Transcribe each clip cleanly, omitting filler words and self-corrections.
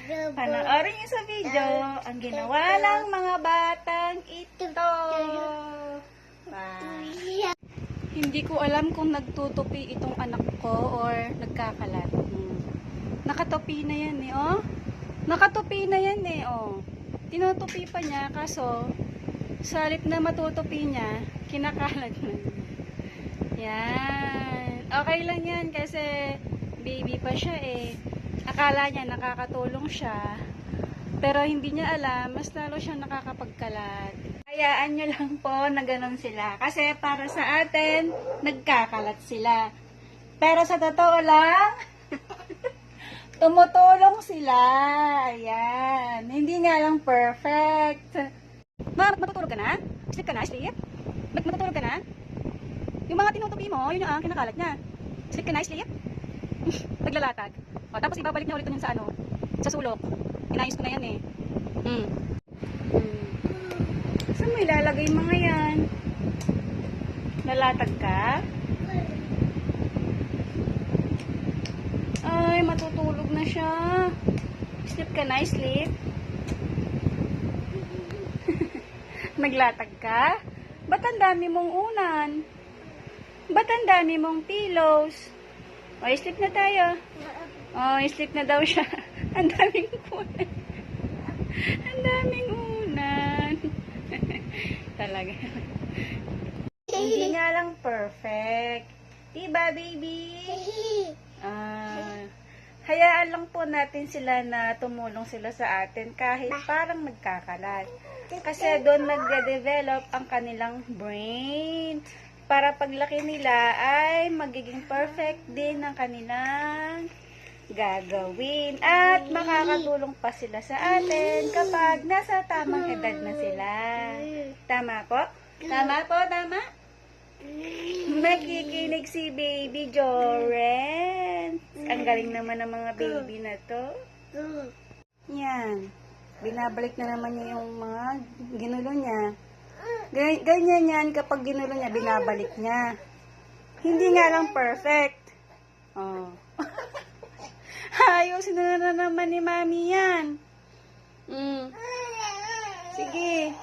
Panoorin niyo sa video ang ginawa ng mga batang ito. Hindi ko alam kung nagtutupi itong anak ko or nagkakalat. Nakatupi na yan eh, oh. Nakatupi na yan eh, oh. Tinutupi pa niya, kaso sa halip na matutupi niya, kinakalat na. Yan. Okay lang yan kasi baby pa siya eh. Akala niya nakakatulong siya. Pero hindi niya alam, mas lalo siya nakakapagkalat. Hayaan nyo lang po na ganun sila. Kasi para sa atin, nagkakalat sila. Pero sa totoo lang, tumutulong sila. Ayan. Hindi nga lang perfect. Matutulog ka na? Sleep ka na? Sleep? Matutulog ka na? Yung mga tinutupi mo, yun ang kinakalat niya. Sleep ka na? Sleep? Naglalatag. O, tapos ibabalik niya ulit yun sa ano, sa sulok. Inayos ko na yan eh. Saan mo ilalagay mga yan? Nalatag ka? Ay, matutulog na siya. Sleep ka na, sleep. Naglatag ka? Ba't ang dami mong unan? Ba't ang dami mong pillows? O, sleep na tayo. O, sleep na daw siya. Ang daming unan. Ang daming unan. Talaga. Hindi nga lang perfect. Diba, baby? Hayaan lang po natin sila na tumulong sila sa atin kahit parang nagkakalat. Kasi doon nagde-develop ang kanilang brain. Para paglaki nila ay magiging perfect din ang kanilang gagawin. At makakatulong pa sila sa atin kapag nasa tamang edad na sila. Tama po? Tama po, tama? Nakikinig si Baby Joren. Ang galing naman ng mga baby na to. Yan. Binabalik na naman niya yung mga ginulo niya. Ganyan yan kapag ginulo niya, binabalik niya. Hindi nga lang perfect. Oh. Ayusin na naman ni Mami yan. Sige.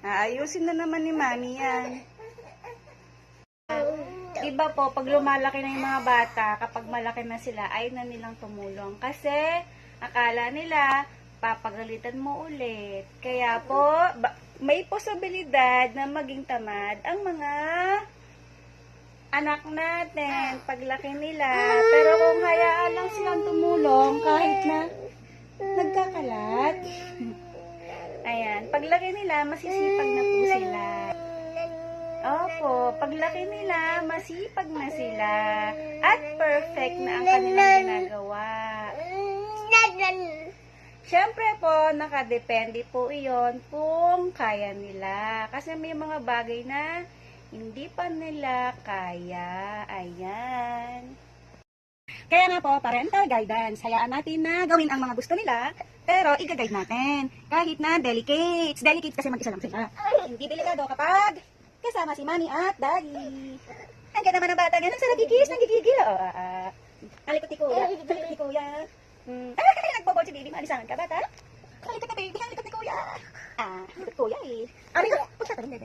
Ayusin na naman ni Mami yan. Diba po, pag lumalaki na yung mga bata, kapag malaki na sila, ay na nilang tumulong. Kasi, akala nila, papagalitan mo ulit. Kaya po, may posibilidad na maging tamad ang mga anak natin, paglaki nila. Pero kung hayaan lang silang tumulong, kahit na nagkakalat, ayan, paglaki nila, masisipag na po sila. Opo, paglaki nila, masipag na sila. At perfect na ang kanilang ginagawa. Siyempre po, nakadepende po iyon kung kaya nila. Kasi may mga bagay na hindi pa nila kaya. Ayan. Kaya nga po, parental guidance. Hayaan natin na gawin ang mga gusto nila, pero i-guide natin. Kahit na delicates. Delicates kasi mag-isa lang sila. Hindi delikado kapag kasama si Mami at Daddy. Ang ganda naman ng bata ngayon. Sa nagkikis, nanggigigil. Alikot ni Kuya. Alikot ni Kuya. Nagbobol si baby. Maalisangan ka, bata? Alikot na baby. Alikot ni Kuya. Alikot Kuya eh. Alikot. Punta ka rin, bebe.